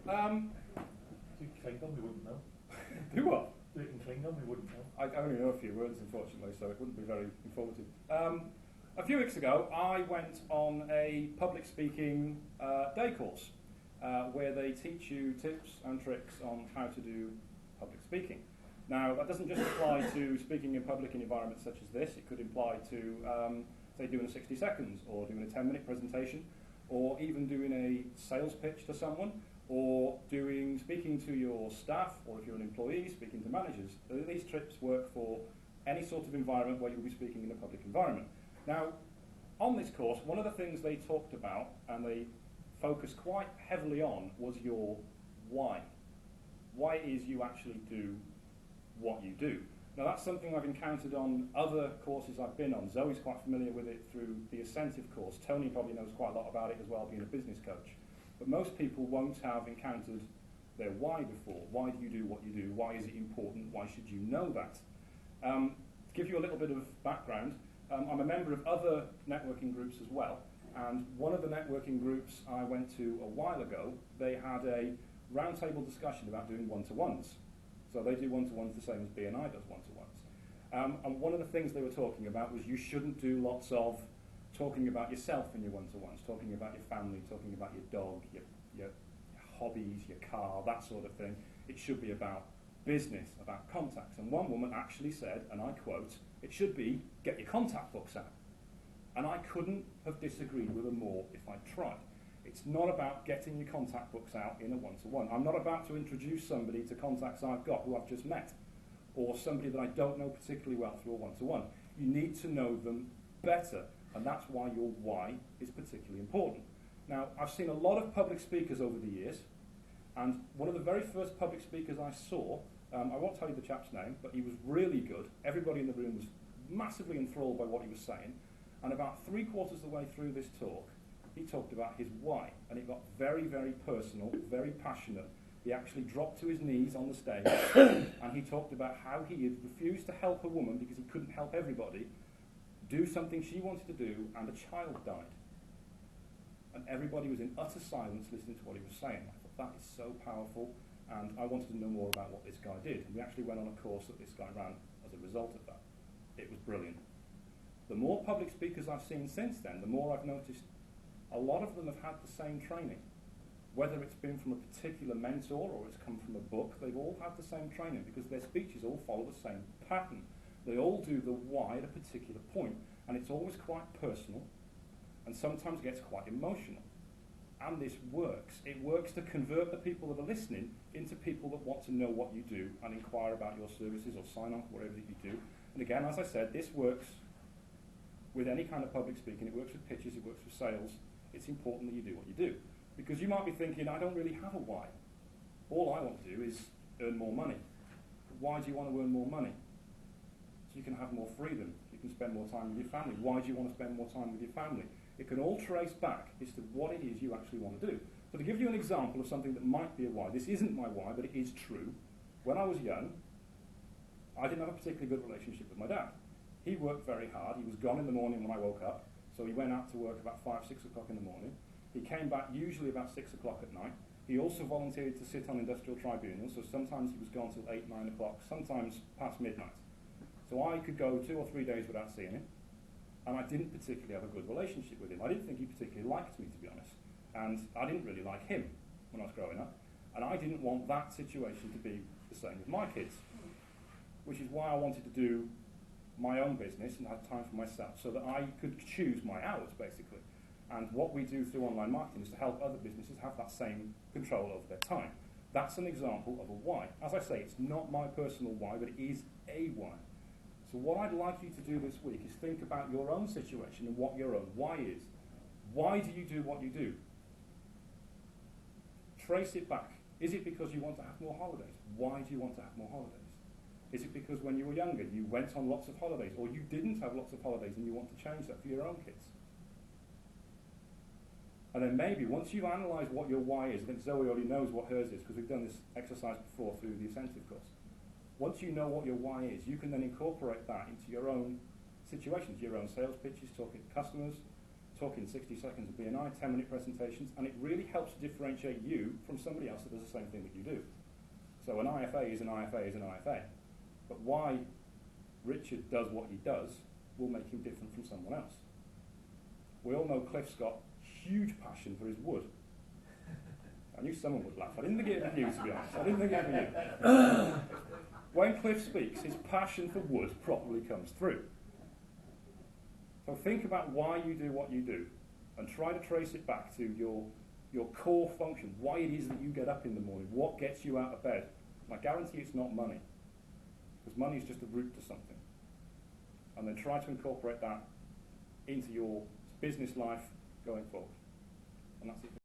No. Do Klingon, we wouldn't know. Do what? Do it in Klingon, we wouldn't know. I only know a few words, unfortunately, so it wouldn't be very informative. A few weeks ago, I went on a public speaking day course where they teach you tips and tricks on how to do public speaking. Now, that doesn't just apply to speaking in public in environments such as this. It could apply to, say, doing a 60 seconds or doing a 10-minute presentation or even doing a sales pitch to someone or speaking to your staff, or if you're an employee, speaking to managers. These trips work for any sort of environment where you'll be speaking in a public environment. Now, on this course, one of the things they talked about, and they focused quite heavily on, was your why. Why it is you actually do what you do. Now, that's something I've encountered on other courses I've been on. Zoe's quite familiar with it through the Ascentive course. Tony probably knows quite a lot about it as well, being a business coach. But most people won't have encountered their why before. Why do you do what you do? Why is it important? Why should you know that? To give you a little bit of background, I'm a member of other networking groups as well. And one of the networking groups I went to a while ago, they had a roundtable discussion about doing one-to-ones. So they do one-to-ones the same as BNI does one-to-ones. And one of the things they were talking about was you shouldn't do lots of talking about yourself in your one-to-ones, talking about your family, talking about your dog, your hobbies, your car, that sort of thing. It should be about business, about contacts. And one woman actually said, and I quote, it should be, get your contact books out. And I couldn't have disagreed with her more if I tried. It's not about getting your contact books out in a one-to-one. I'm not about to introduce somebody to contacts I've got who I've just met, or somebody that I don't know particularly well through a one-to-one. You need to know them better, and that's why your why is particularly important. Now, I've seen a lot of public speakers over the years, and one of the very first public speakers I saw, I won't tell you the chap's name, but he was really good. Everybody in the room was massively enthralled by what he was saying, and about 3/4 of the way through this talk, he talked about his why, and it got very, very personal, very passionate. He actually dropped to his knees on the stage, and he talked about how he had refused to help a woman because he couldn't help everybody, do something she wanted to do, and a child died. And everybody was in utter silence listening to what he was saying. I thought, that is so powerful, and I wanted to know more about what this guy did. And we actually went on a course that this guy ran as a result of that. It was brilliant. The more public speakers I've seen since then, the more I've noticed a lot of them have had the same training. Whether it's been from a particular mentor or it's come from a book, they've all had the same training because their speeches all follow the same pattern. They all do the why at a particular point, and it's always quite personal and sometimes gets quite emotional. And this works. It works to convert the people that are listening into people that want to know what you do and inquire about your services or sign on for whatever that you do. And again, as I said, this works with any kind of public speaking. It works with pitches, it works with sales. It's important that you do what you do. Because you might be thinking, I don't really have a why. All I want to do is earn more money. But why do you want to earn more money? So you can have more freedom. You can spend more time with your family. Why do you want to spend more time with your family? It can all trace back as to what it is you actually want to do. So to give you an example of something that might be a why, this isn't my why, but it is true. When I was young, I didn't have a particularly good relationship with my dad. He worked very hard. He was gone in the morning when I woke up. So he went out to work about 5, 6 o'clock in the morning. He came back usually about 6 o'clock at night. He also volunteered to sit on industrial tribunals, so sometimes he was gone till 8, 9 o'clock, sometimes past midnight. So I could go 2 or 3 days without seeing him, and I didn't particularly have a good relationship with him. I didn't think he particularly liked me, to be honest, and I didn't really like him when I was growing up, and I didn't want that situation to be the same with my kids, which is why I wanted to do my own business and have time for myself so that I could choose my hours, basically. And what we do through online marketing is to help other businesses have that same control over their time. That's an example of a why. As I say, it's not my personal why, but it is a why. So what I'd like you to do this week is think about your own situation and what your own why is. Why do you do what you do? Trace it back. Is it because you want to have more holidays? Why do you want to have more holidays? Is it because when you were younger you went on lots of holidays, or you didn't have lots of holidays and you want to change that for your own kids? And then maybe once you've analysed what your why is, I think Zoe already knows what hers is because we've done this exercise before through the Ascentive course. Once you know what your why is, you can then incorporate that into your own situations, your own sales pitches, talking to customers, talking 60 seconds of BNI, 10-minute presentations, and it really helps to differentiate you from somebody else that does the same thing that you do. So an IFA is an IFA is an IFA. But why Richard does what he does will make him different from someone else. We all know Cliff's got huge passion for his wood. I knew someone would laugh. I didn't think it would be you, to be honest. I didn't think it would be you. When Cliff speaks, his passion for wood probably comes through. So think about why you do what you do and try to trace it back to your core function, why it is that you get up in the morning, what gets you out of bed. And I guarantee it's not money, because money is just a route to something. And then try to incorporate that into your business life going forward. And that's it.